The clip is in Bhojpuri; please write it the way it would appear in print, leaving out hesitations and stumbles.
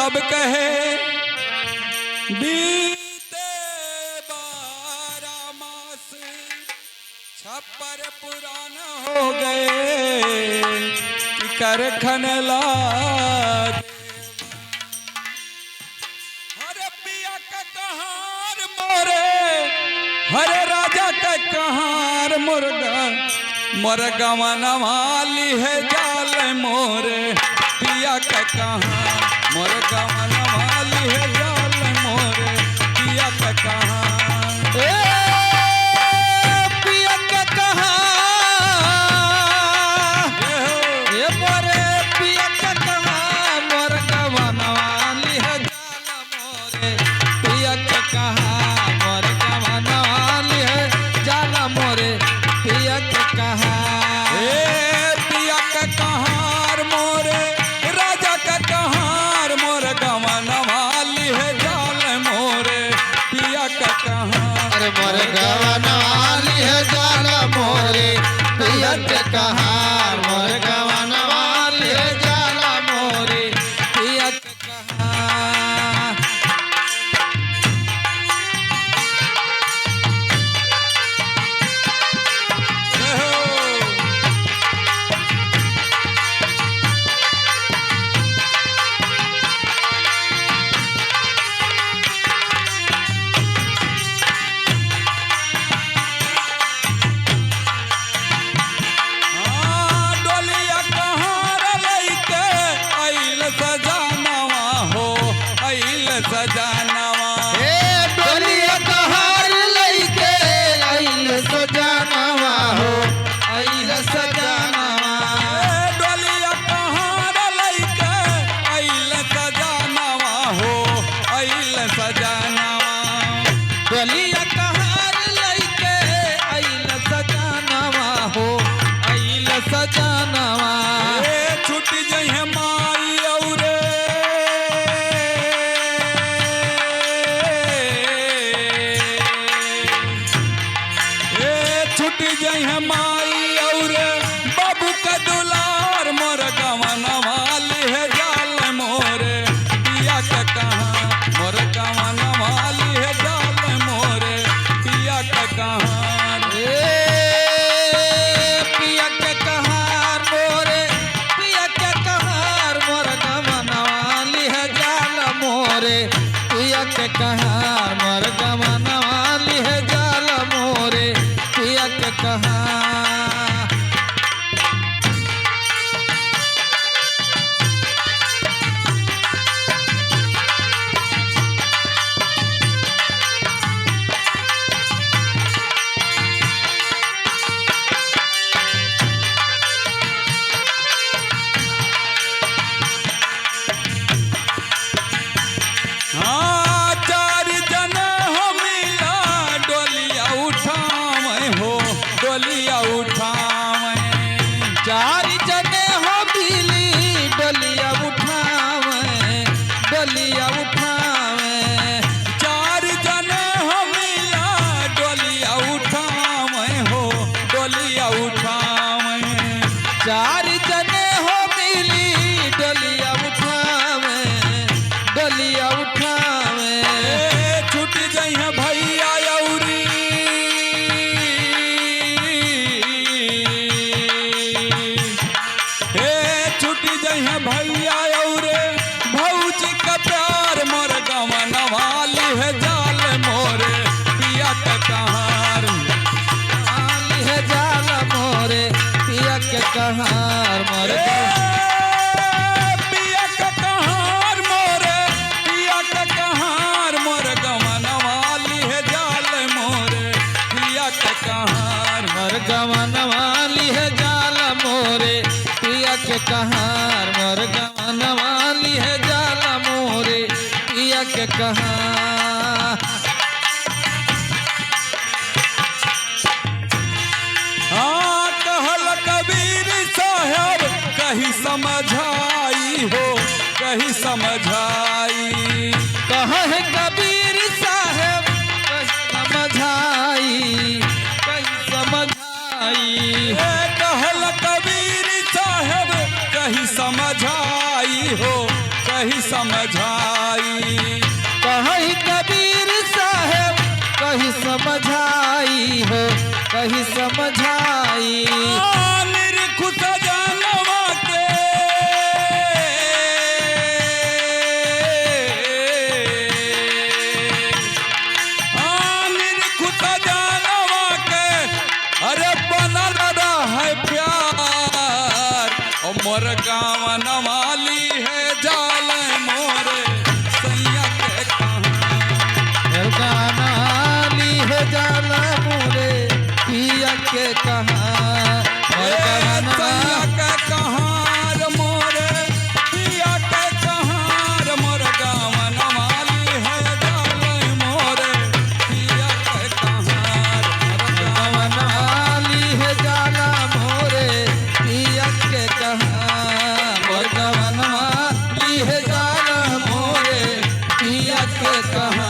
तब कहे बीते 12 मास छप्पर पुराना हो गए करखन ला हरे पिया का कहार मोरे हरे राजा का कहार मुर्गा मनवाली है जाल मोरे पिया का कहार मुर्गा मनवाली है जाल मोरे पिया का कहार पिया का कहार मोरे पिया का कहार मुर्गा मनवाली है जाल मोरे पिया का कहार मुर्गा मनवाली है जाल मोरे पिया का कहार पिया का कहार मोरे राजा का कहार मुर्गा मनवाली है जाल मोरे पिया का कहार अरे मुर्गा मनवाली है जाल मोरे पिया का कहार मुर्गा मनवाली है जाल मोरे पिया का कहार डोलिया कहार लइके आइल सजानवा हो आइल सजानवा डोलिया कहार लइके आइल सजानवा हो आइल सजानवा डोलिया कहार लइके आइल सजानवा हो आइल सजानवा डोलिया कहार लइके आइल सजानवा हो आइल सजानवा छुट जइहे माई औरे छुट जइहे माई औरे बाबू का दुलार मोर गवनवाली है जाल मोरे पिया का कहाँ मोर गवनवाली है जाल मोरे पिया का कहाँ पिया के कहार मोरे पिया के कहार मुर्गा मनवाली है जाल मोरे पिया के कहार मुर्गा मनवाली है जाल मोरे पिया के कहार हाँ चार जने हो मिला डोलिया उठावे हो डोलिया उठावे चार जने हो बिली डोलिया उठावे डोलिया उठावे चार जने हो मिला डोलिया उठावे हो डोलिया उठावे चार जने हो मिली डोलिया उठावे डोलिया उठावे छुट जइहे भैया औरी छुट जइहे भैया औरे भौजी का प्यार मोर गवनवाली है जाल मोरे पिया का कहार आली है जाल मोरे पिया के कहार मोरे पिया का कहार मोरे पिया का कहार मोर गवनवाली है जाल मोरे पिया का कहार मुर्गा मनवाली है जाल मोरे पिया के कहार मुर्गा मनवाली है जाल मोरे पिया के कहार हाँ कहल कबीर साहब कहीं समझाई हो कहीं समझाई कहा है कबीर साहब कहीं समझाई कहीं समझाई कहल कबीर साहब कहीं समझाई हो कहीं समझाई समझाई हो कहीं समझाई। निरखुत जानवा के निरखुत जानवा के अरे बनल रहे प्यार और मोर गाँव नवाली है जाल मोरे सैया के कहाँ गाना ली है जाला मोरे पिया के कहाँ सैया के कहार मोरे पिया के कहार मोर गाँव नवाली है जाल मोरे पिया के कहार गाना ली है जाला मोरे पिया के कहाँ गाना ली है जाला मोरे पिया के कहाँ।